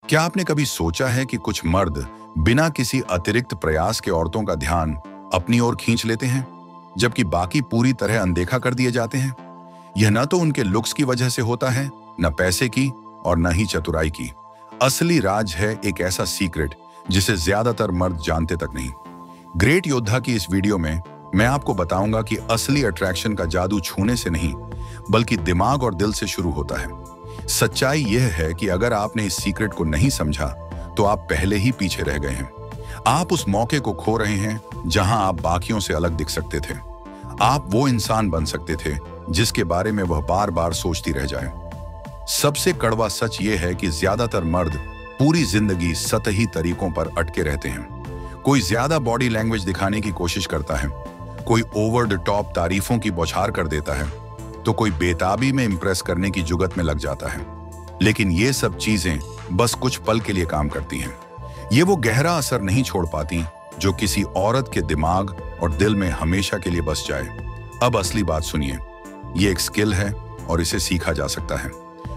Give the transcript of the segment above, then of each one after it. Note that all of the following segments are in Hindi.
क्या आपने कभी सोचा है कि कुछ मर्द बिना किसी अतिरिक्त प्रयास के औरतों का ध्यान अपनी ओर खींच लेते हैं, जबकि बाकी पूरी तरह अनदेखा कर दिए जाते हैं? यह न तो उनके लुक्स की वजह से होता है, न पैसे की और न ही चतुराई की। असली राज है एक ऐसा सीक्रेट जिसे ज्यादातर मर्द जानते तक नहीं। ग्रेट योद्धा की इस वीडियो में मैं आपको बताऊंगा कि असली अट्रैक्शन का जादू छूने से नहीं, बल्कि दिमाग और दिल से शुरू होता है। सच्चाई यह है कि अगर आपने इस सीक्रेट को नहीं समझा तो आप पहले ही पीछे रह गए हैं। आप उस मौके को खो रहे हैं जहां आप बाकियों से अलग दिख सकते थे। आप वो इंसान बन सकते थे जिसके बारे में वह बार बार सोचती रह जाए। सबसे कड़वा सच यह है कि ज्यादातर मर्द पूरी जिंदगी सतही तरीकों पर अटके रहते हैं। कोई ज्यादा बॉडी लैंग्वेज दिखाने की कोशिश करता है, कोई ओवर द टॉप तारीफों की बौछार कर देता है, तो कोई बेताबी में इंप्रेस करने की जुगत में लग जाता है। लेकिन ये सब चीजें बस कुछ पल के लिए काम करती हैं। ये वो गहरा असर नहीं छोड़ पाती जो किसी औरत के दिमाग और दिल में हमेशा के लिए बस जाए। अब असली बात सुनिए। ये एक स्किल है और इसे सीखा जा सकता है।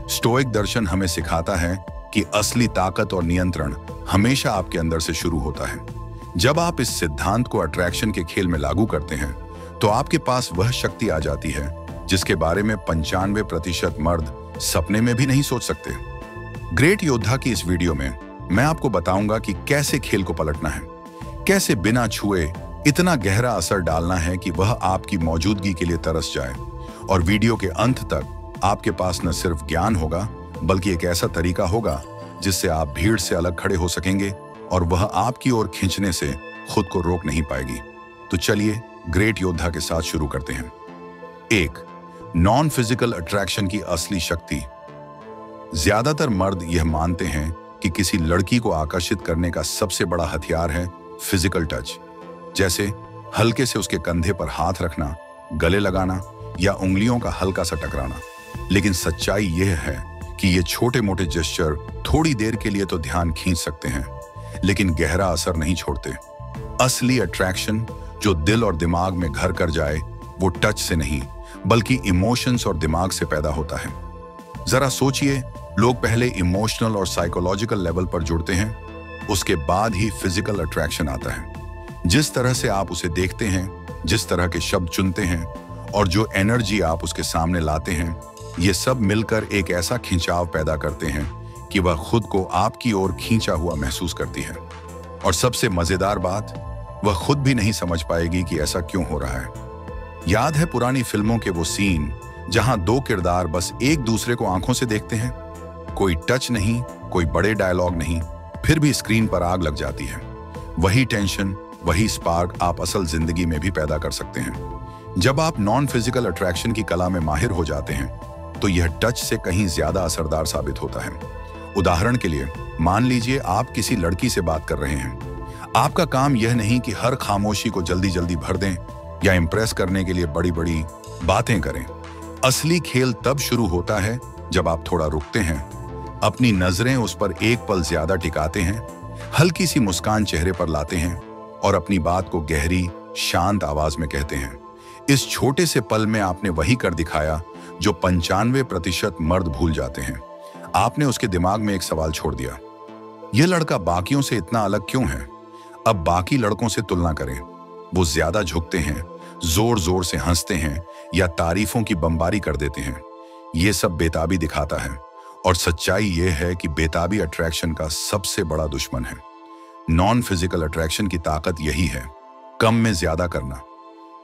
स्टोइक दर्शन हमें सिखाता है कि असली ताकत और नियंत्रण हमेशा आपके अंदर से शुरू होता है। जब आप इस सिद्धांत को अट्रैक्शन के खेल में लागू करते हैं तो आपके पास वह शक्ति आ जाती है जिसके बारे में 95% मर्द सपने में भी नहीं सोच सकते। ग्रेट योद्धा की इस वीडियो में मैं आपको बताऊंगा कि कैसे खेल को पलटना है, कैसे बिना छुए इतना गहरा असर डालना है कि वह आपकी मौजूदगी के लिए तरस जाए। और वीडियो के अंत तक आपके पास न सिर्फ ज्ञान होगा, बल्कि एक ऐसा तरीका होगा जिससे आप भीड़ से अलग खड़े हो सकेंगे और वह आपकी ओर खींचने से खुद को रोक नहीं पाएगी। तो चलिए ग्रेट योद्धा के साथ शुरू करते हैं। 1. नॉन फिजिकल अट्रैक्शन की असली शक्ति। ज्यादातर मर्द यह मानते हैं कि किसी लड़की को आकर्षित करने का सबसे बड़ा हथियार है फिजिकल टच, जैसे हल्के से उसके कंधे पर हाथ रखना, गले लगाना या उंगलियों का हल्का सा टकराना। लेकिन सच्चाई यह है कि ये छोटे मोटे जेस्चर थोड़ी देर के लिए तो ध्यान खींच सकते हैं, लेकिन गहरा असर नहीं छोड़ते। असली अट्रैक्शन जो दिल और दिमाग में घर कर जाए वो टच से नहीं, बल्कि इमोशंस और दिमाग से पैदा होता है। जरा सोचिए, लोग पहले इमोशनल और साइकोलॉजिकल लेवल पर जुड़ते हैं, उसके बाद ही फिजिकल अट्रैक्शन आता है। जिस तरह से आप उसे देखते हैं, जिस तरह के शब्द चुनते हैं और जो एनर्जी आप उसके सामने लाते हैं, ये सब मिलकर एक ऐसा खिंचाव पैदा करते हैं कि वह खुद को आपकी ओर खींचा हुआ महसूस करती है। और सबसे मजेदार बात, वह खुद भी नहीं समझ पाएगी कि ऐसा क्यों हो रहा है। याद है पुरानी फिल्मों के वो सीन जहां दो किरदार बस एक दूसरे को आंखों से देखते हैं, कोई टच नहीं, कोई बड़े डायलॉग नहीं, फिर भी स्क्रीन पर आग लग जाती है। वही टेंशन, वही स्पार्क आप असल जिंदगी में भी पैदा कर सकते हैं। जब आप नॉन फिजिकल अट्रैक्शन की कला में माहिर हो जाते हैं तो यह टच से कहीं ज्यादा असरदार साबित होता है। उदाहरण के लिए मान लीजिए आप किसी लड़की से बात कर रहे हैं। आपका काम यह नहीं कि हर खामोशी को जल्दी जल्दी भर दें या इंप्रेस करने के लिए बड़ी बड़ी बातें करें। असली खेल तब शुरू होता है जब आप थोड़ा रुकते हैं, अपनी नजरें उस पर एक पल ज्यादा टिकाते हैं, हल्की सी मुस्कान चेहरे पर लाते हैं और अपनी बात को गहरी शांत आवाज में कहते हैं। इस छोटे से पल में आपने वही कर दिखाया जो 95% मर्द भूल जाते हैं। आपने उसके दिमाग में एक सवाल छोड़ दिया, यह लड़का बाकियों से इतना अलग क्यों है? अब बाकी लड़कों से तुलना करें। वो ज्यादा झुकते हैं, जोर जोर से हंसते हैं या तारीफों की बमबारी कर देते हैं। ये सब बेताबी दिखाता है और सच्चाई ये है कि बेताबी अट्रैक्शन का सबसे बड़ा दुश्मन है। नॉन फिजिकल अट्रैक्शन की ताकत यही है, कम में ज्यादा करना।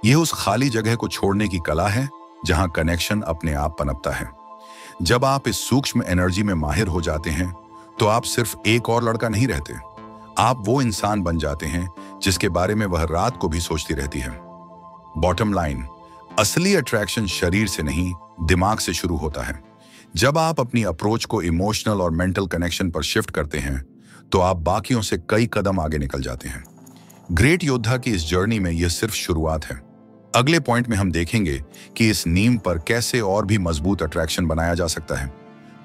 यह उस खाली जगह को छोड़ने की कला है जहां कनेक्शन अपने आप पनपता है। जब आप इस सूक्ष्म एनर्जी में माहिर हो जाते हैं तो आप सिर्फ एक और लड़का नहीं रहते, आप वो इंसान बन जाते हैं जिसके बारे में वह रात को भी सोचती रहती है। बॉटम लाइन, असली अट्रैक्शन शरीर से नहीं, दिमाग से शुरू होता है। जब आप अपनी अप्रोच को इमोशनल और मेंटल कनेक्शन पर शिफ्ट करते हैं तो आप बाकियों से कई कदम आगे निकल जाते हैं। ग्रेट योद्धा की इस जर्नी में यह सिर्फ शुरुआत है। अगले पॉइंट में हम देखेंगे कि इस नींव पर कैसे और भी मजबूत अट्रैक्शन बनाया जा सकता है।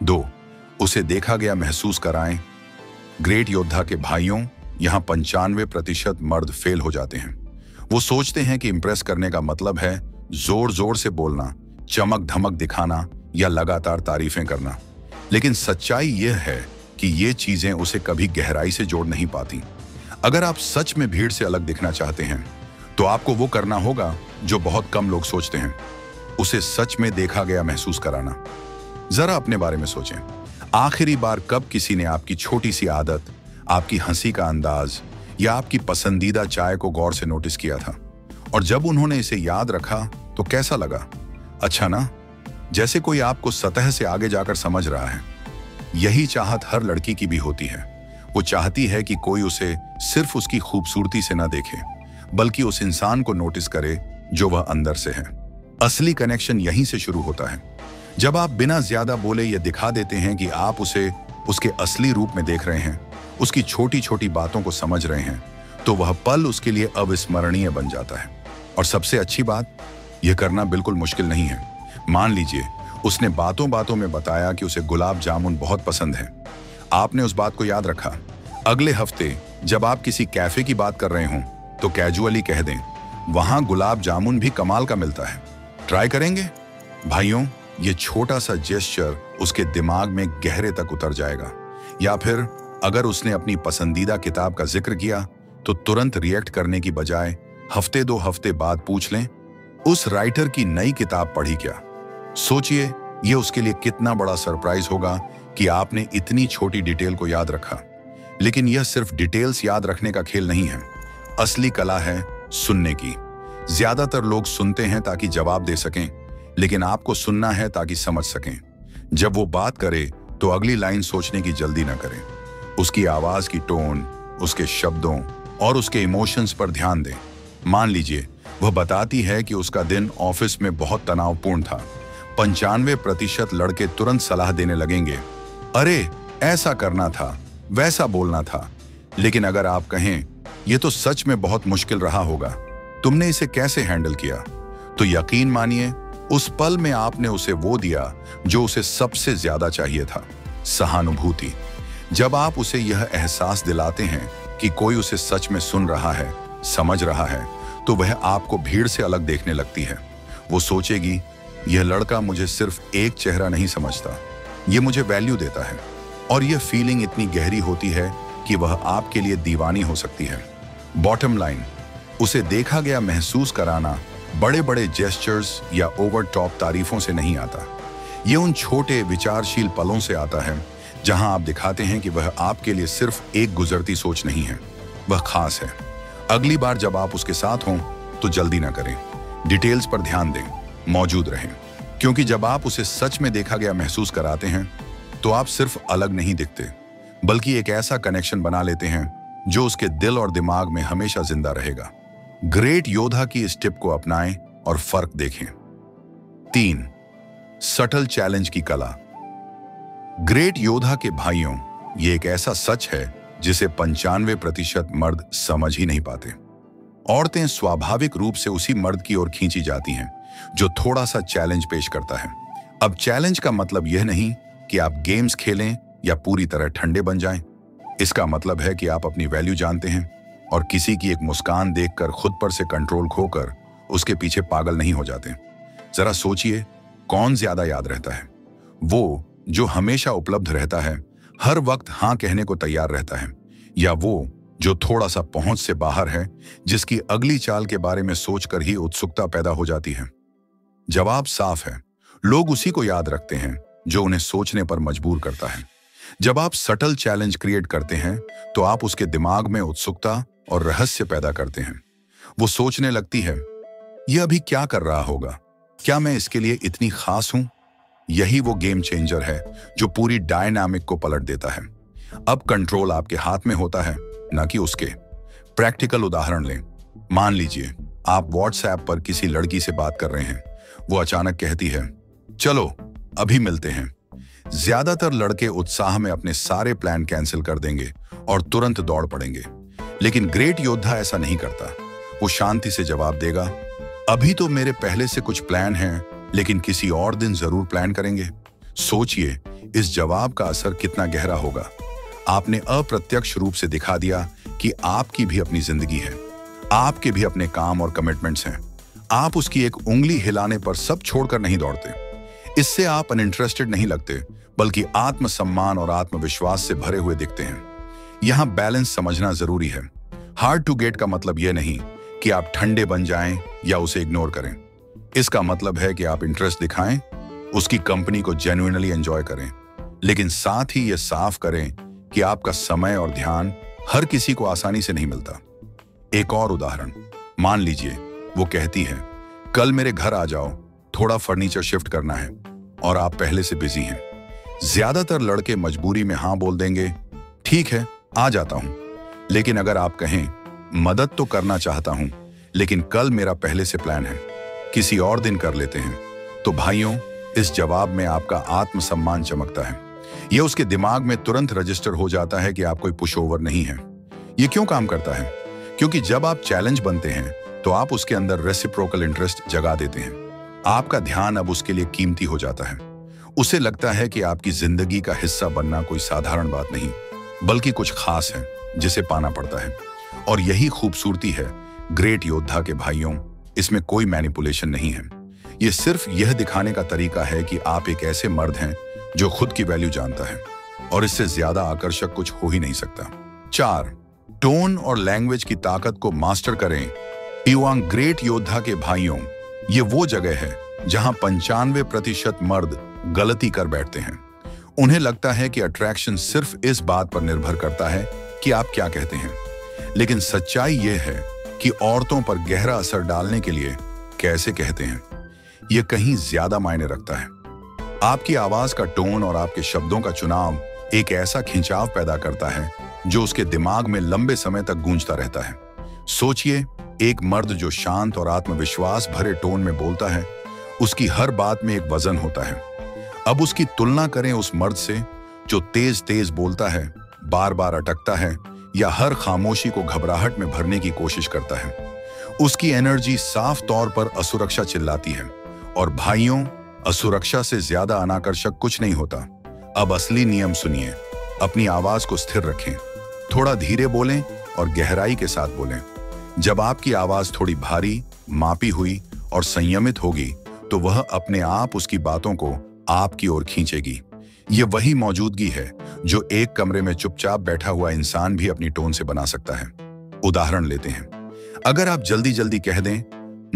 2. उसे देखा गया महसूस कराएं। ग्रेट योद्धा के भाइयों, यहां 95% मर्द फेल हो जाते हैं। वो सोचते हैं कि इंप्रेस करने का मतलब है जोर जोर से बोलना, चमक धमक दिखाना या लगातार तारीफें करना। लेकिन सच्चाई यह है कि ये चीजें उसे कभी गहराई से जोड़ नहीं पाती। अगर आप सच में भीड़ से अलग दिखना चाहते हैं तो आपको वो करना होगा जो बहुत कम लोग सोचते हैं, उसे सच में देखा गया महसूस कराना। जरा अपने बारे में सोचें, आखिरी बार कब किसी ने आपकी छोटी सी आदत, आपकी हंसी का अंदाज या आपकी पसंदीदा चाय को गौर से नोटिस किया था? और जब उन्होंने इसे याद रखा तो कैसा लगा? अच्छा ना? जैसे कोई आपको सतह से आगे जाकर समझ रहा है। यही चाहत हर लड़की की भी होती है। वो चाहती है कि कोई उसे सिर्फ उसकी खूबसूरती से ना देखे, बल्कि उस इंसान को नोटिस करे जो वह अंदर से है। असली कनेक्शन यहीं से शुरू होता है। जब आप बिना ज्यादा बोले ये दिखा देते हैं कि आप उसे उसके असली रूप में देख रहे हैं, उसकी छोटी छोटी बातों को समझ रहे हैं, तो वह पल उसके लिए अविस्मरणीय बन जाता है। और सबसे अच्छी बात, यह करना बिल्कुल मुश्किल नहीं है। मान लीजिए उसने बातों बातों में बताया कि उसे गुलाब जामुन बहुत पसंद है। आपने उस बात को याद रखा। अगले हफ्ते जब आप किसी कैफे की बात कर रहे हों तो कैजुअली कह दें, वहां गुलाब जामुन भी कमाल का मिलता है, ट्राई करेंगे? भाइयों, ये छोटा सा जेस्चर उसके दिमाग में गहरे तक उतर जाएगा। या फिर अगर उसने अपनी पसंदीदा किताब का जिक्र किया तो तुरंत रिएक्ट करने की बजाय हफ्ते 2 हफ्ते बाद पूछ लें, उस राइटर की नई किताब पढ़ी क्या? सोचिए ये उसके लिए कितना बड़ा सरप्राइज होगा कि आपने इतनी छोटी डिटेल को याद रखा। लेकिन यह सिर्फ डिटेल्स याद रखने का खेल नहीं है। असली कला है सुनने की। ज्यादातर लोग सुनते हैं ताकि जवाब दे सकें, लेकिन आपको सुनना है ताकि समझ सकें। जब वो बात करे तो अगली लाइन सोचने की जल्दी ना करें। उसकी आवाज की टोन, उसके शब्दों और उसके इमोशंस पर ध्यान दें। मान लीजिए वह बताती है कि उसका दिन ऑफिस में बहुत तनावपूर्ण था। 95% लड़के तुरंत सलाह देने लगेंगे, अरे ऐसा करना था, वैसा बोलना था। लेकिन अगर आप कहें, यह तो सच में बहुत मुश्किल रहा होगा, तुमने इसे कैसे हैंडल किया? तो यकीन मानिए उस पल में आपने उसे वो दिया जो उसे सबसे ज्यादा चाहिए था, सहानुभूति। जब आप उसे यह एहसास दिलाते हैं कि कोई उसे सच में सुन रहा है, समझ रहा है, तो वह आपको भीड़ से अलग देखने लगती है। वो सोचेगी, यह लड़का मुझे सिर्फ एक चेहरा नहीं समझता, ये मुझे वैल्यू देता है। और यह फीलिंग इतनी गहरी होती है कि वह आपके लिए दीवानी हो सकती है। बॉटम लाइन, उसे देखा गया महसूस कराना बड़े बड़े जेस्चर्स या ओवर टॉप तारीफों से नहीं आता। ये उन छोटे विचारशील पलों से आता है जहां आप दिखाते हैं कि वह आपके लिए सिर्फ एक गुजरती सोच नहीं है, वह खास है। अगली बार जब आप उसके साथ हों तो जल्दी ना करें, डिटेल्स पर ध्यान दें, मौजूद रहें। क्योंकि जब आप उसे सच में देखा गया महसूस कराते हैं तो आप सिर्फ अलग नहीं दिखते, बल्कि एक ऐसा कनेक्शन बना लेते हैं जो उसके दिल और दिमाग में हमेशा जिंदा रहेगा। ग्रेट योद्धा की इस टिप को अपनाएं और फर्क देखें। 3. सटल चैलेंज की कला। ग्रेट योद्धा के भाइयों, ये एक ऐसा सच है जिसे 95% मर्द समझ ही नहीं पाते। औरतें स्वाभाविक रूप से उसी मर्द की ओर खींची जाती हैं जो थोड़ा सा चैलेंज पेश करता है। अब चैलेंज का मतलब यह नहीं कि आप गेम्स खेलें या पूरी तरह ठंडे बन जाएं। इसका मतलब है कि आप अपनी वैल्यू जानते हैं और किसी की एक मुस्कान देखकर खुद पर से कंट्रोल खोकर उसके पीछे पागल नहीं हो जाते। जरा सोचिए, कौन ज्यादा याद रहता है? वो जो हमेशा उपलब्ध रहता है, हर वक्त हाँ कहने को तैयार रहता है, या वो जो थोड़ा सा पहुंच से बाहर है, जिसकी अगली चाल के बारे में सोचकर ही उत्सुकता पैदा हो जाती है? जवाब साफ है, लोग उसी को याद रखते हैं जो उन्हें सोचने पर मजबूर करता है। जब आप सटल चैलेंज क्रिएट करते हैं तो आप उसके दिमाग में उत्सुकता और रहस्य पैदा करते हैं। वो सोचने लगती है, यह अभी क्या कर रहा होगा, क्या मैं इसके लिए इतनी खास हूं? यही वो गेम चेंजर है जो पूरी डायनामिक को पलट देता है। अब कंट्रोल आपके हाथ में होता है, ना कि उसके। प्रैक्टिकल उदाहरण लें। मान लीजिए आप व्हाट्सएप पर किसी लड़की से बात कर रहे हैं। वो अचानक कहती है, चलो अभी मिलते हैं। ज्यादातर लड़के उत्साह में अपने सारे प्लान कैंसिल कर देंगे और तुरंत दौड़ पड़ेंगे। लेकिन ग्रेट योद्धा ऐसा नहीं करता। वो शांति से जवाब देगा, अभी तो मेरे पहले से कुछ प्लान हैं, लेकिन किसी और दिन जरूर प्लान करेंगे। सोचिए इस जवाब का असर कितना गहरा होगा। आपने अप्रत्यक्ष रूप से दिखा दिया कि आपकी भी अपनी जिंदगी है, आपके भी अपने काम और कमिटमेंट्स हैं। आप उसकी एक उंगली हिलाने पर सब छोड़कर नहीं दौड़ते। इससे आप अनइंटरेस्टेड नहीं लगते, बल्कि आत्मसम्मान और आत्मविश्वास से भरे हुए दिखते हैं। यहां बैलेंस समझना जरूरी है। हार्ड टू गेट का मतलब यह नहीं कि आप ठंडे बन जाएं या उसे इग्नोर करें। इसका मतलब है कि आप इंटरेस्ट दिखाएं, उसकी कंपनी को जेन्युइनली एंजॉय करें, लेकिन साथ ही यह साफ करें कि आपका समय और ध्यान हर किसी को आसानी से नहीं मिलता। एक और उदाहरण, मान लीजिए वो कहती है, कल मेरे घर आ जाओ, थोड़ा फर्नीचर शिफ्ट करना है, और आप पहले से बिजी हैं। ज्यादातर लड़के मजबूरी में हाँ बोल देंगे, ठीक है आ जाता हूं। लेकिन अगर आप कहें, मदद तो करना चाहता हूं, लेकिन कल मेरा पहले से प्लान है, किसी और दिन कर लेते हैं, तो भाइयों, इस जवाब में आपका आत्मसम्मान चमकता है। यह उसके दिमाग में तुरंत रजिस्टर हो जाता है कि आप कोई पुशओवर नहीं है। यह क्यों काम करता है? क्योंकि जब आप चैलेंज बनते हैं तो आप उसके अंदर रेसिप्रोकल इंटरेस्ट जगा देते हैं। आपका ध्यान अब उसके लिए कीमती हो जाता है। उसे लगता है कि आपकी जिंदगी का हिस्सा बनना कोई साधारण बात नहीं, बल्कि कुछ खास है जिसे पाना पड़ता है। और यही खूबसूरती है ग्रेट योद्धा के भाइयों, इसमें कोई मैनिपुलेशन नहीं है। ये सिर्फ यह दिखाने का तरीका है कि आप एक ऐसे मर्द हैं जो खुद की वैल्यू जानता है, और इससे ज्यादा आकर्षक कुछ हो ही नहीं सकता। 4. टोन और लैंग्वेज की ताकत को मास्टर करें। पीवांग ग्रेट योद्धा के भाइयों, ये वो जगह है जहां 95% मर्द गलती कर बैठते हैं। उन्हें लगता है कि अट्रैक्शन सिर्फ इस बात पर निर्भर करता है कि आप क्या कहते हैं, लेकिन सच्चाई यह है कि औरतों पर गहरा असर डालने के लिए कैसे कहते हैं, यह कहीं ज्यादा मायने रखता है। आपकी आवाज का टोन और आपके शब्दों का चुनाव एक ऐसा खिंचाव पैदा करता है जो उसके दिमाग में लंबे समय तक गूंजता रहता है। सोचिए, एक मर्द जो शांत और आत्मविश्वास भरे टोन में बोलता है, उसकी हर बात में एक वजन होता है। अब उसकी तुलना करें उस मर्द से जो तेज तेज बोलता है, बार बार अटकता है या हर खामोशी को घबराहट में भरने की कोशिश करता है। उसकी एनर्जी साफ तौर पर असुरक्षा चिल्लाती है। और भाइयों, असुरक्षा से ज्यादा अनाकर्षक कुछ नहीं होता। अब असली नियम सुनिए। अपनी आवाज को स्थिर रखें, थोड़ा धीरे बोलें और गहराई के साथ बोलें। जब आपकी आवाज थोड़ी भारी, मापी हुई और संयमित होगी, तो वह अपने आप उसकी बातों को आपकी ओर खींचेगी। यह वही मौजूदगी है जो एक कमरे में चुपचाप बैठा हुआ इंसान भी अपनी टोन से बना सकता है। उदाहरण लेते हैं। अगर आप जल्दी जल्दी कह दें,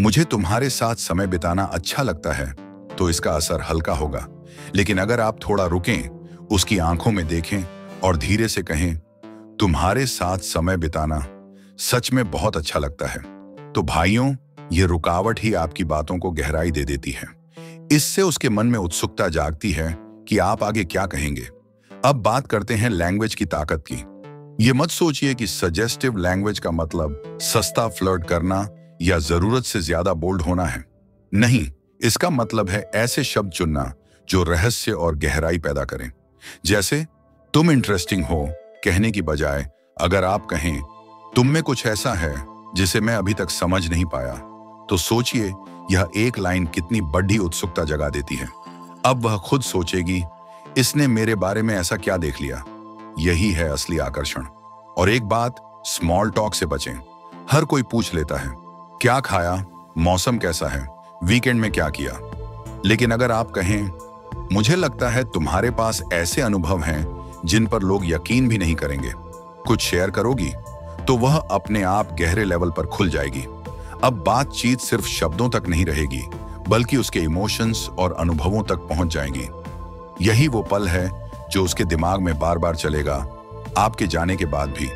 मुझे तुम्हारे साथ समय बिताना अच्छा लगता है, तो इसका असर हल्का होगा। लेकिन अगर आप थोड़ा रुकें, उसकी आंखों में देखें और धीरे से कहें, तुम्हारे साथ समय बिताना सच में बहुत अच्छा लगता है, तो भाइयों, ये रुकावट ही आपकी बातों को गहराई दे देती है। इससे उसके मन में उत्सुकता जागती है कि आप आगे क्या कहेंगे। अब बात करते हैं लैंग्वेज की ताकत की। ये मत सोचिए कि सजेस्टिव लैंग्वेज का मतलब सस्ता फ्लर्ट करना या जरूरत से ज्यादा बोल्ड होना है। नहीं, इसका मतलब है ऐसे शब्द चुनना जो रहस्य और गहराई पैदा करें। जैसे तुम इंटरेस्टिंग हो कहने की बजाय अगर आप कहें, तुम में कुछ ऐसा है जिसे मैं अभी तक समझ नहीं पाया, तो सोचिए यह एक लाइन कितनी बड़ी उत्सुकता जगा देती है। अब वह खुद सोचेगी, इसने मेरे बारे में ऐसा क्या देख लिया। यही है असली आकर्षण। और एक बात, स्मॉल टॉक से बचें। हर कोई पूछ लेता है, क्या खाया, मौसम कैसा है, वीकेंड में क्या किया। लेकिन अगर आप कहें, मुझे लगता है तुम्हारे पास ऐसे अनुभव हैं जिन पर लोग यकीन भी नहीं करेंगे, कुछ शेयर करोगी, तो वह अपने आप गहरे लेवल पर खुल जाएगी। अब बातचीत सिर्फ शब्दों तक नहीं रहेगी, बल्कि उसके इमोशंस और अनुभवों तक पहुंच जाएंगी। यही वो पल है जो उसके दिमाग में बार बार चलेगा, आपके जाने के बाद भी।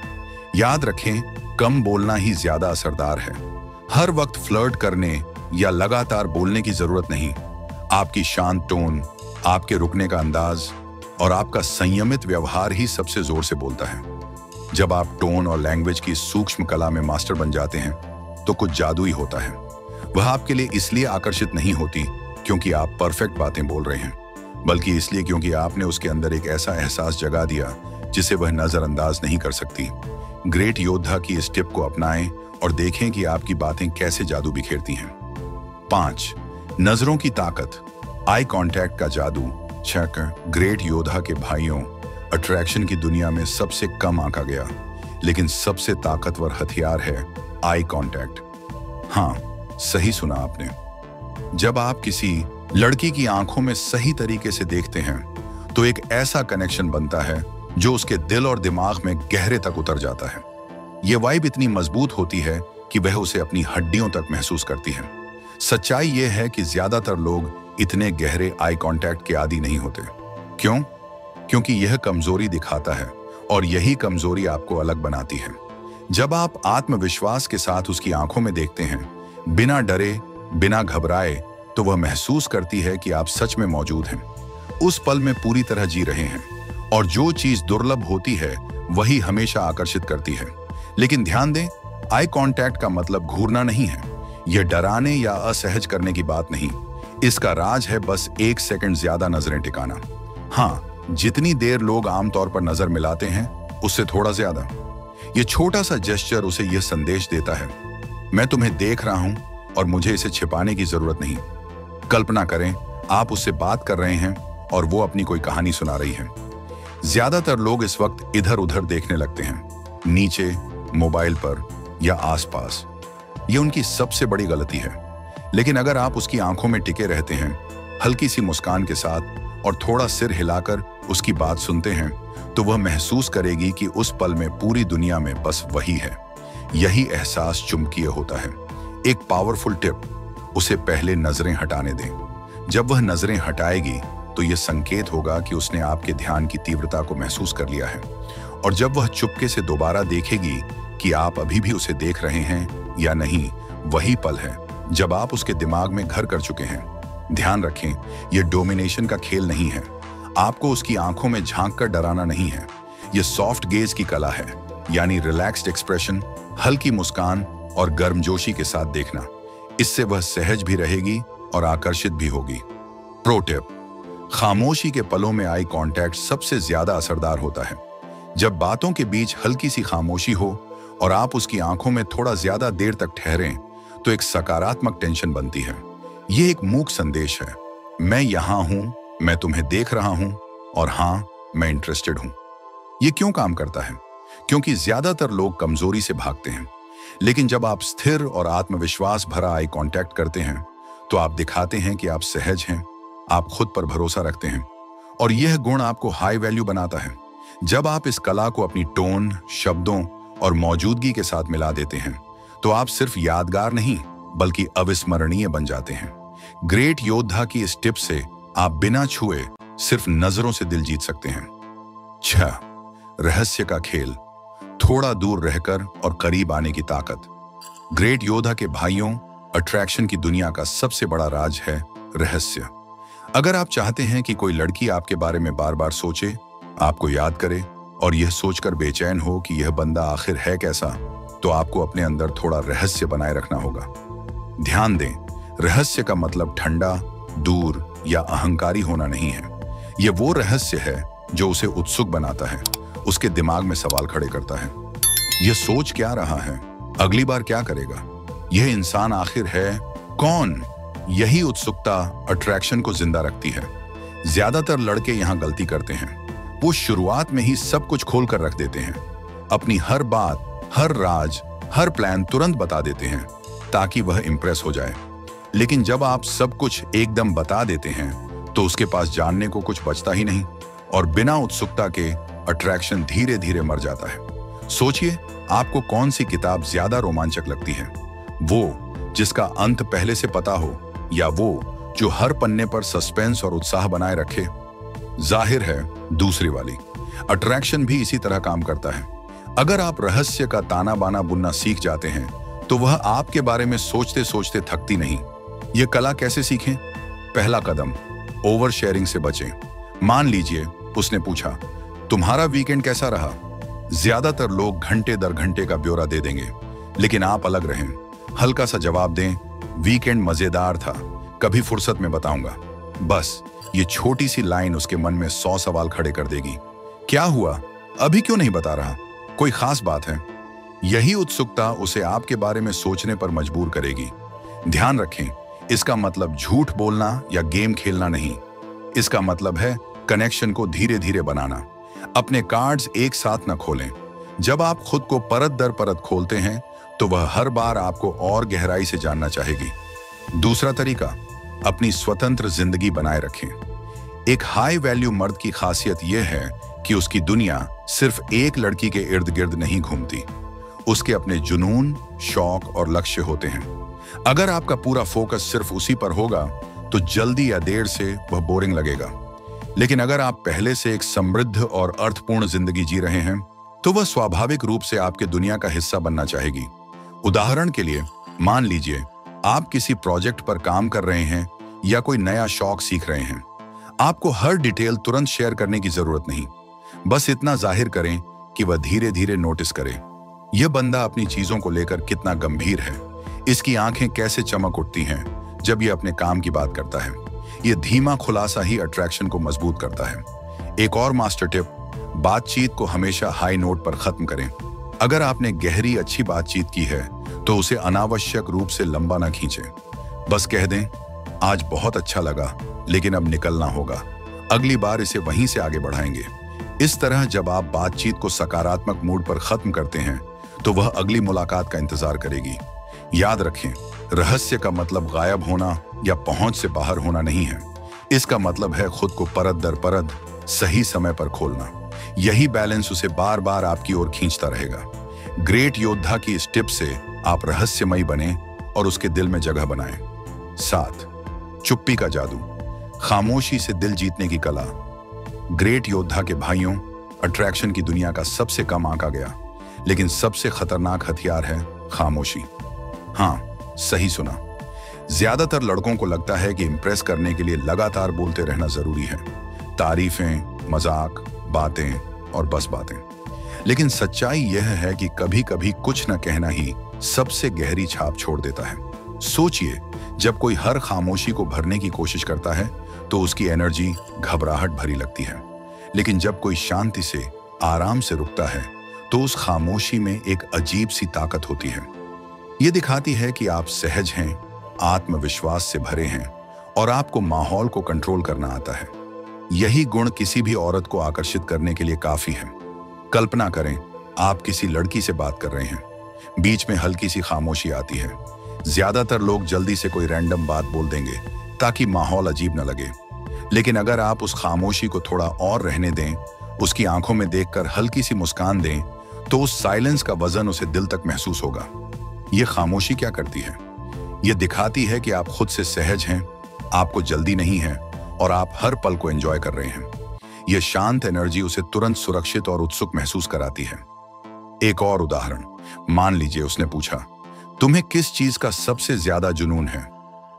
याद रखें, कम बोलना ही ज्यादा असरदार है। हर वक्त फ्लर्ट करने या लगातार बोलने की जरूरत नहीं। आपकी शांत टोन, आपके रुकने का अंदाज और आपका संयमित व्यवहार ही सबसे जोर से बोलता है। जब आप टोन और लैंग्वेज की सूक्ष्म कला में मास्टर बन जाते हैं, तो कुछ जादुई होता है। वह आपके लिए इसलिए आकर्षित नहीं होती क्योंकि आप परफेक्ट बातें बोल रहे हैं, बल्कि इसलिए क्योंकि आपने उसके अंदर एक ऐसा एहसास जगा दिया जिसे वह नजरअंदाज नहीं कर सकती। ग्रेट योद्धा की इस टिप को अपनाएं और देखें कि आपकी बातें कैसे जादू बिखेरती हैं। 5. नजरों की ताकत, आई कांटेक्ट का जादू। चेकर ग्रेट योद्धा के भाइयों, अट्रैक्शन की दुनिया में सबसे कम आंका गया लेकिन सबसे ताकतवर हथियार है आई कांटेक्ट। हाँ, सही सुना आपने। जब आप किसी लड़की की आंखों में सही तरीके से देखते हैं, तो एक ऐसा कनेक्शन बनता है जो उसके दिल और दिमाग में गहरे तक उतर जाता है। ये वाइब इतनी मजबूत होती है कि वह उसे अपनी हड्डियों तक महसूस करती है। सच्चाई यह है कि ज्यादातर लोग इतने गहरे आई कांटेक्ट के आदी नहीं होते। क्यों? क्योंकि यह कमजोरी दिखाता है और यही कमजोरी आपको अलग बनाती है। जब आप आत्मविश्वास के साथ उसकी आंखों में देखते हैं, बिना डरे, बिना घबराए, तो वह महसूस करती है कि आप सच में मौजूद हैं, उस पल में पूरी तरह जी रहे हैं। और जो चीज दुर्लभ होती है वही हमेशा आकर्षित करती है। लेकिन ध्यान दें, आई कांटेक्ट का मतलब घूरना नहीं है। यह डराने या असहज करने की बात नहीं। इसका राज है बस 1 सेकंड ज्यादा नजरें टिकाना। हाँ, जितनी देर लोग आमतौर पर नजर मिलाते हैं उससे थोड़ा ज्यादा। यह छोटा सा जेस्चर उसे यह संदेश देता है, मैं तुम्हें देख रहा हूं और मुझे इसे छिपाने की जरूरत नहीं। कल्पना करें, आप उससे बात कर रहे हैं और वो अपनी कोई कहानी सुना रही है। ज्यादातर लोग इस वक्त इधर उधर देखने लगते हैं, नीचे, मोबाइल पर या आसपास। ये उनकी सबसे बड़ी गलती है। लेकिन अगर आप उसकी आंखों में टिके रहते हैं, हल्की सी मुस्कान के साथ और थोड़ा सिर हिलाकर उसकी बात सुनते हैं, तो वह महसूस करेगी कि उस पल में पूरी दुनिया में बस वही है। यही एहसास चुंबकीय होता है। एक पावरफुल टिप, उसे पहले नजरें हटाने दें। जब वह नजरें हटाएगी तो यह संकेत होगा कि उसने आपके ध्यान की तीव्रता को महसूस कर लिया है। और जब वह चुपके से दोबारा देखेगी कि आप अभी भी उसे देख रहे हैं या नहीं, वही पल है जब आप उसके दिमाग में घर कर चुके हैं। ध्यान रखें, यह डोमिनेशन का खेल नहीं है। आपको उसकी आंखों में झांक कर डराना नहीं है। यह सॉफ्ट गेज की कला है, यानी रिलैक्स्ड एक्सप्रेशन, हल्की मुस्कान और गर्मजोशी के साथ देखना। इससे वह सहज भी रहेगी और आकर्षित भी होगी। प्रो टिप, खामोशी के पलों में आई कांटेक्ट सबसे ज्यादा असरदार होता है। जब बातों के बीच हल्की सी खामोशी हो और आप उसकी आंखों में थोड़ा ज्यादा देर तक ठहरें, तो एक सकारात्मक टेंशन बनती है। यह एक मूक संदेश है, मैं यहां हूं, मैं तुम्हें देख रहा हूं और हां, मैं इंटरेस्टेड हूं। यह क्यों काम करता है? क्योंकि ज्यादातर लोग कमजोरी से भागते हैं। लेकिन जब आप स्थिर और आत्मविश्वास भरा आई कांटेक्ट करते हैं, तो आप दिखाते हैं कि आप सहज हैं, आप खुद पर भरोसा रखते हैं। और यह गुण आपको हाई वैल्यू बनाता है। जब आप इस कला को अपनी टोन, शब्दों और मौजूदगी के साथ मिला देते हैं, तो आप सिर्फ यादगार नहीं बल्कि अविस्मरणीय बन जाते हैं। ग्रेट योद्धा की इस टिप से आप बिना छुए सिर्फ नजरों से दिल जीत सकते हैं। 6. रहस्य का खेल, थोड़ा दूर रहकर और करीब आने की ताकत। ग्रेट योद्धा के भाइयों, अट्रैक्शन की दुनिया का सबसे बड़ा राज है रहस्य। अगर आप चाहते हैं कि कोई लड़की आपके बारे में बार बार सोचे, आपको याद करे और यह सोचकर बेचैन हो कि यह बंदा आखिर है कैसा, तो आपको अपने अंदर थोड़ा रहस्य बनाए रखना होगा। ध्यान दें, रहस्य का मतलब ठंडा, दूर या अहंकारी होना नहीं है। यह वो रहस्य है जो उसे उत्सुक बनाता है, उसके दिमाग में सवाल खड़े करता है। यह सोच क्या रहा है, अगली बार क्या करेगा, यह इंसान आखिर है कौन? यही उत्सुकता अट्रैक्शन को जिंदा रखती है। ज्यादातर लड़के यहां गलती करते हैं, वो शुरुआत में ही सब कुछ खोल कर रख देते हैं। अपनी हर बात, हर राज, हर प्लान तुरंत बता देते हैं ताकि वह इंप्रेस हो जाए। लेकिन जब आप सब कुछ एकदम बता देते हैं तो उसके पास जानने को कुछ बचता ही नहीं और बिना उत्सुकता के अट्रैक्शन धीरे धीरे मर जाता है। सोचिए, आपको कौन सी किताब ज्यादा रोमांचक लगती है? वो जिसका अंत पहले से पता हो या वो जो हर पन्ने पर सस्पेंस और उत्साह बनाए रखे? जाहिर है दूसरी वाली। अट्रैक्शन भी इसी तरह काम करता है। अगर आप रहस्य का ताना बाना बुनना सीख जाते हैं तो वह आपके बारे में सोचते सोचते थकती नहीं। यह कला कैसे सीखें? पहला कदम, ओवर शेयरिंग से बचें। मान लीजिए उसने पूछा, तुम्हारा वीकेंड कैसा रहा? ज्यादातर लोग घंटे दर घंटे का ब्यौरा दे देंगे, लेकिन आप अलग रहें। हल्का सा जवाब दें, वीकेंड मजेदार था, कभी फुर्सत में बताऊंगा। बस ये छोटी सी लाइन उसके मन में 100 सवाल खड़े कर देगी। क्या हुआ? अभी क्यों नहीं बता रहा? कोई खास बात है? यही उत्सुकता उसे आपके बारे में सोचने पर मजबूर करेगी। ध्यान रखें, इसका मतलब झूठ बोलना या गेम खेलना नहीं। इसका मतलब है कनेक्शन को धीरे धीरे बनाना। अपने कार्ड्स एक साथ न खोलें। जब आप खुद को परत दर परत खोलते हैं तो वह हर बार आपको और गहराई से जानना चाहेगी। दूसरा तरीका, अपनी स्वतंत्र जिंदगी बनाए रखें। एक हाई वैल्यू मर्द की खासियत यह है कि उसकी दुनिया सिर्फ एक लड़की के इर्द गिर्द नहीं घूमती। उसके अपने जुनून, शौक और लक्ष्य होते हैं। अगर आपका पूरा फोकस सिर्फ उसी पर होगा तो जल्दी या देर से वह बोरिंग लगेगा। लेकिन अगर आप पहले से एक समृद्ध और अर्थपूर्ण जिंदगी जी रहे हैं तो वह स्वाभाविक रूप से आपके दुनिया का हिस्सा बनना चाहेगी। उदाहरण के लिए, मान लीजिए आप किसी प्रोजेक्ट पर काम कर रहे हैं या कोई नया शौक सीख रहे हैं। आपको हर डिटेल तुरंत शेयर करने की जरूरत नहीं, बस इतना जाहिर करें कि वह धीरे धीरे नोटिस करे। यह बंदा अपनी चीजों को लेकर कितना गंभीर है, इसकी आंखें कैसे चमक उठती हैं जब यह अपने काम की बात करता है। यह धीमा खुलासा ही अट्रैक्शन को मजबूत करता है। एक और मास्टर टिप, बातचीत को हमेशा हाई नोट पर खत्म करें। अगर आपने गहरी अच्छी बातचीत की है तो उसे अनावश्यक रूप से लंबा ना खींचें। बस कह दें, आज बहुत अच्छा लगा लेकिन अब निकलना होगा, अगली बार इसे वहीं से आगे बढ़ाएंगे। इस तरह जब आप बातचीत को सकारात्मक मूड पर खत्म करते हैं तो वह अगली मुलाकात का इंतजार करेगी। याद रखें, रहस्य का मतलब गायब होना या पहुंच से बाहर होना नहीं है। इसका मतलब है खुद को परत दर परत सही समय पर खोलना। यही बैलेंस उसे बार बार आपकी ओर खींचता रहेगा। ग्रेट योद्धा की इस टिप से आप रहस्यमयी बने और उसके दिल में जगह बनाएं। 7. चुप्पी का जादू, खामोशी से दिल जीतने की कला। ग्रेट योद्धा के भाइयों, अट्रैक्शन की दुनिया का सबसे कम आंका गया लेकिन सबसे खतरनाक हथियार है खामोशी। हाँ, सही सुना। ज्यादातर लड़कों को लगता है कि इंप्रेस करने के लिए लगातार बोलते रहना जरूरी है, तारीफें, मजाक, बातें और बस बातें। लेकिन सच्चाई यह है कि कभी कभी कुछ न कहना ही सबसे गहरी छाप छोड़ देता है। सोचिए, जब कोई हर खामोशी को भरने की कोशिश करता है तो उसकी एनर्जी घबराहट भरी लगती है, लेकिन जब कोई शांति से, आराम से रुकता है तो उस खामोशी में एक अजीब सी ताकत होती है। ये दिखाती है कि आप सहज हैं, आत्मविश्वास से भरे हैं और आपको माहौल को कंट्रोल करना आता है। यही गुण किसी भी औरत को आकर्षित करने के लिए काफी है। कल्पना करें, आप किसी लड़की से बात कर रहे हैं, बीच में हल्की सी खामोशी आती है। ज्यादातर लोग जल्दी से कोई रैंडम बात बोल देंगे ताकि माहौल अजीब न लगे। लेकिन अगर आप उस खामोशी को थोड़ा और रहने दें, उसकी आंखों में देखकर हल्की सी मुस्कान दें, तो उस साइलेंस का वजन उसे दिल तक महसूस होगा। यह खामोशी क्या करती है? यह दिखाती है कि आप खुद से सहज हैं, आपको जल्दी नहीं है और आप हर पल को एंजॉय कर रहे हैं। यह शांत एनर्जी उसे तुरंत सुरक्षित और उत्सुक महसूस कराती है। एक और उदाहरण, मान लीजिए उसने पूछा, तुम्हें किस चीज का सबसे ज्यादा जुनून है?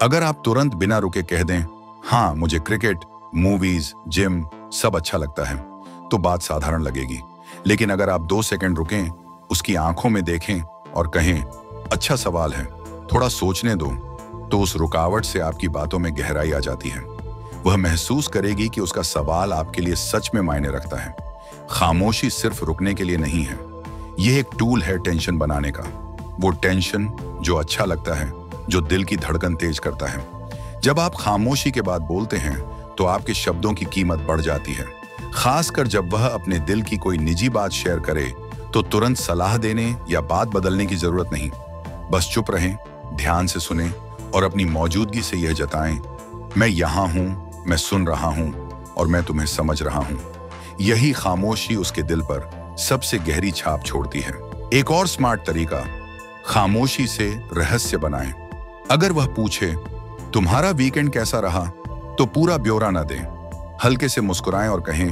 अगर आप तुरंत बिना रुके कह दें, हाँ मुझे क्रिकेट, मूवीज, जिम सब अच्छा लगता है, तो बात साधारण लगेगी। लेकिन अगर आप 2 सेकंड रुकें, उसकी आंखों में देखें और कहें, अच्छा सवाल है, थोड़ा सोचने दो, तो उस रुकावट से आपकी बातों में गहराई आ जाती है। वह महसूस करेगी कि उसका सवाल आपके लिए सच में मायने रखता है। खामोशी सिर्फ रुकने के लिए नहीं है, यह एक टूल है टेंशन बनाने का। वो टेंशन जो अच्छा लगता है, जो दिल की धड़कन तेज करता है। जब आप खामोशी के बाद बोलते हैं तो आपके शब्दों की कीमत बढ़ जाती है। खासकर जब वह अपने दिल की कोई निजी बात शेयर करे तो तुरंत सलाह देने या बात बदलने की जरूरत नहीं। बस चुप रहें, ध्यान से सुने और अपनी मौजूदगी से यह जताएं, मैं यहाँ हूं, मैं सुन रहा हूं और मैं तुम्हें समझ रहा हूं। यही खामोशी उसके दिल पर सबसे गहरी छाप छोड़ती है। एक और स्मार्ट तरीका, खामोशी से रहस्य बनाएं। अगर वह पूछे, तुम्हारा वीकेंड कैसा रहा, तो पूरा ब्यौरा न दें। हल्के से मुस्कुराएं और कहें,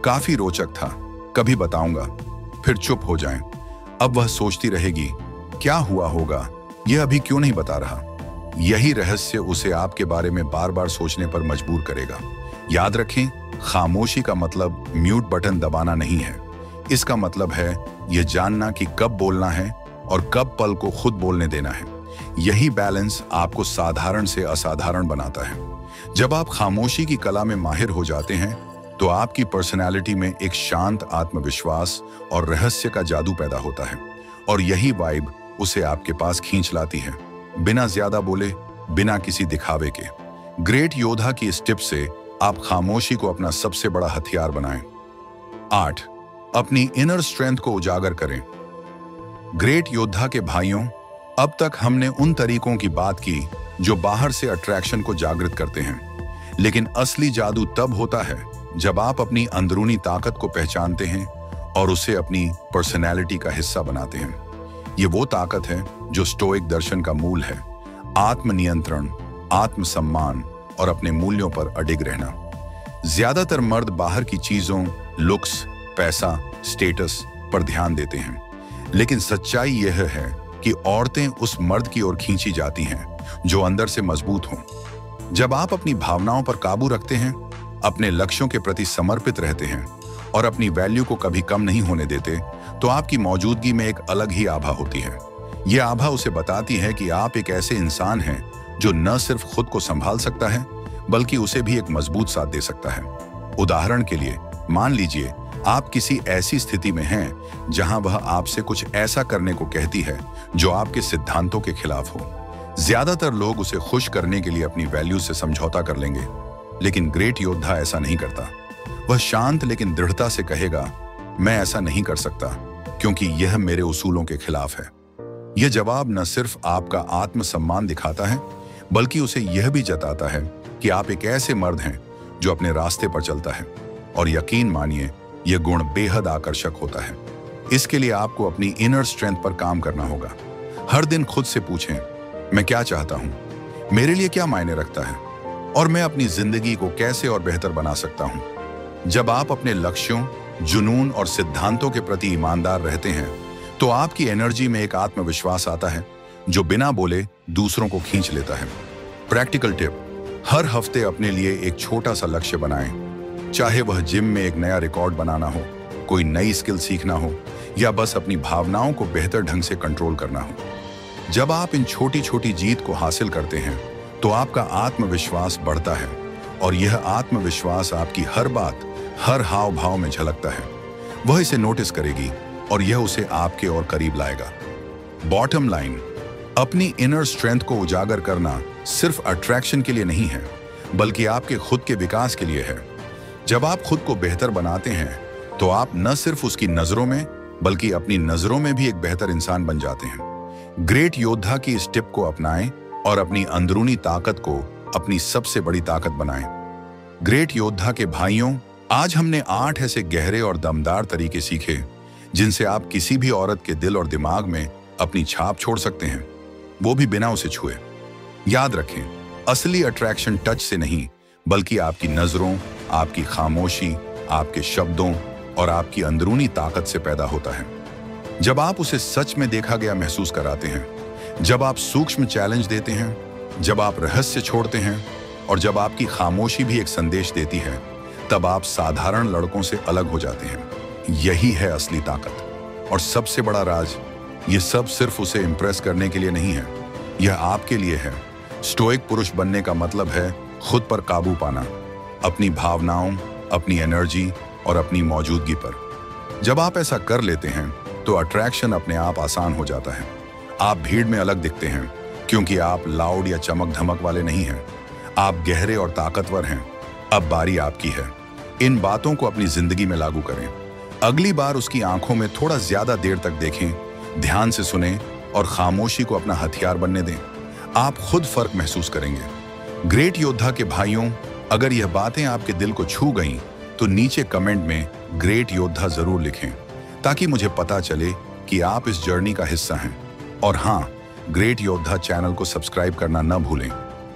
काफी रोचक था, कभी बताऊंगा। फिर चुप हो जाएं। अब वह सोचती रहेगी, क्या हुआ होगा, यह अभी क्यों नहीं बता रहा। यही रहस्य उसे आपके बारे में बार बार सोचने पर मजबूर करेगा। याद रखें, खामोशी का मतलब म्यूट बटन दबाना नहीं है। इसका मतलब है यह जानना कि कब बोलना है और कब पल को खुद बोलने देना है। यही बैलेंस आपको साधारण से असाधारण बनाता है। जब आप खामोशी की कला में माहिर हो जाते हैं तो आपकी पर्सनैलिटी में एक शांत आत्मविश्वास और रहस्य का जादू पैदा होता है और यही वाइब उसे आपके पास खींच लाती है, बिना ज्यादा बोले, बिना किसी दिखावे के। ग्रेट योद्धा की इस टिप से आप खामोशी को अपना सबसे बड़ा हथियार बनाएं। 8. अपनी इनर स्ट्रेंथ को उजागर करें। ग्रेट योद्धा के भाइयों, अब तक हमने उन तरीकों की बात की जो बाहर से अट्रैक्शन को जागृत करते हैं, लेकिन असली जादू तब होता है जब आप अपनी अंदरूनी ताकत को पहचानते हैं और उसे अपनी पर्सनैलिटी का हिस्सा बनाते हैं। ये वो ताकत है जो स्टोइक दर्शन का मूल है: आत्मनियंत्रण, आत्मसम्मान और अपने मूल्यों पर अडिग रहना। ज्यादातर मर्द बाहर की चीजों, लुक्स, पैसा, स्टेटस पर ध्यान देते हैं, लेकिन सच्चाई यह है कि औरतें उस मर्द की ओर खींची जाती हैं जो अंदर से मजबूत हों। जब आप अपनी भावनाओं पर काबू रखते हैं, अपने लक्ष्यों के प्रति समर्पित रहते हैं और अपनी वैल्यू को कभी कम नहीं होने देते, तो आपकी मौजूदगी में एक अलग ही आभा होती है। यह आभा उसे बताती है कि आप एक ऐसे इंसान हैं जो न सिर्फ खुद को संभाल सकता है, बल्कि उसे भी एक मजबूत साथ दे सकता है। उदाहरण के लिए, मान लीजिए आप किसी ऐसी स्थिति में हैं जहां वह आपसे कुछ ऐसा करने को कहती है जो आपके सिद्धांतों के खिलाफ हो। ज्यादातर लोग उसे खुश करने के लिए अपनी वैल्यू से समझौता कर लेंगे, लेकिन ग्रेट योद्धा ऐसा नहीं करता। वह शांत लेकिन दृढ़ता से कहेगा, मैं ऐसा नहीं कर सकता क्योंकि यह मेरे उसूलों के खिलाफ है। यह जवाब न सिर्फ आपका आत्मसम्मान दिखाता है, बल्कि उसे यह भी जताता है कि आप एक ऐसे मर्द हैं जो अपने रास्ते पर चलता है। और यकीन मानिए, यह गुण बेहद आकर्षक होता है। इसके लिए आपको अपनी इनर स्ट्रेंथ पर काम करना होगा। हर दिन खुद से पूछें, मैं क्या चाहता हूं, मेरे लिए क्या मायने रखता है, और मैं अपनी जिंदगी को कैसे और बेहतर बना सकता हूं। जब आप अपने लक्ष्यों, जुनून और सिद्धांतों के प्रति ईमानदार रहते हैं, तो आपकी एनर्जी में एक आत्मविश्वास आता है जो बिना बोले दूसरों को खींच लेता है। प्रैक्टिकल टिप: हर हफ्ते अपने लिए एक छोटा सा लक्ष्य बनाएं। चाहे वह जिम में एक नया रिकॉर्ड बनाना हो, कोई नई स्किल सीखना हो, या बस अपनी भावनाओं को बेहतर ढंग से कंट्रोल करना हो। जब आप इन छोटी छोटी जीत को हासिल करते हैं, तो आपका आत्मविश्वास बढ़ता है और यह आत्मविश्वास आपकी हर बात, हर हाव भाव में झलकता है। वह इसे नोटिस करेगी और यह उसे आपके और करीब लाएगा। बॉटम लाइन: अपनी इनर स्ट्रेंथ को उजागर करना सिर्फ अट्रैक्शन के लिए नहीं है, बल्कि आपके खुद के विकास के लिए है। जब आप खुद को बेहतर बनाते हैं, तो आप न सिर्फ उसकी नजरों में, बल्कि अपनी नजरों में भी एक बेहतर इंसान बन जाते हैं। ग्रेट योद्धा की इस टिप को अपनाएं और अपनी अंदरूनी ताकत को अपनी सबसे बड़ी ताकत बनाएं। ग्रेट योद्धा के भाइयों, आज हमने 8 ऐसे गहरे और दमदार तरीके सीखे जिनसे आप किसी भी औरत के दिल और दिमाग में अपनी छाप छोड़ सकते हैं, वो भी बिना उसे छुए। याद रखें, असली अट्रैक्शन टच से नहीं, बल्कि आपकी नजरों, आपकी खामोशी, आपके शब्दों और आपकी अंदरूनी ताकत से पैदा होता है। जब आप उसे सच में देखा गया महसूस कराते हैं, जब आप सूक्ष्म चैलेंज देते हैं, जब आप रहस्य छोड़ते हैं और जब आपकी खामोशी भी एक संदेश देती है, तब आप साधारण लड़कों से अलग हो जाते हैं। यही है असली ताकत। और सबसे बड़ा राज, ये सब सिर्फ उसे इंप्रेस करने के लिए नहीं है, यह आपके लिए है। स्टोइक पुरुष बनने का मतलब है खुद पर काबू पाना, अपनी भावनाओं, अपनी एनर्जी और अपनी मौजूदगी पर। जब आप ऐसा कर लेते हैं, तो अट्रैक्शन अपने आप आसान हो जाता है। आप भीड़ में अलग दिखते हैं क्योंकि आप लाउड या चमक धमक वाले नहीं हैं। आप गहरे और ताकतवर हैं। अब बारी आपकी है। इन बातों को अपनी जिंदगी में लागू करें। अगली बार उसकी आंखों में थोड़ा ज्यादा देर तक देखें, ध्यान से सुनें और खामोशी को अपना हथियार बनने दें। आप खुद फर्क महसूस करेंगे। ग्रेट योद्धा के भाइयों, अगर यह बातें आपके दिल को छू गईं, तो नीचे कमेंट में ग्रेट योद्धा जरूर लिखें, ताकि मुझे पता चले कि आप इस जर्नी का हिस्सा हैं। और हाँ, ग्रेट योद्धा चैनल को सब्सक्राइब करना न भूलें,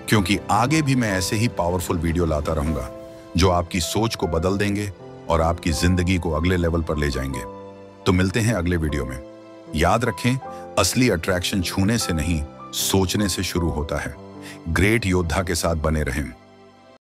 क्योंकि आगे भी मैं ऐसे ही पावरफुल वीडियो लाता रहूंगा जो आपकी सोच को बदल देंगे और आपकी जिंदगी को अगले लेवल पर ले जाएंगे। तो मिलते हैं अगले वीडियो में। याद रखें, असली अट्रैक्शन छूने से नहीं, सोचने से शुरू होता है। ग्रेट योद्धा के साथ बने रहें।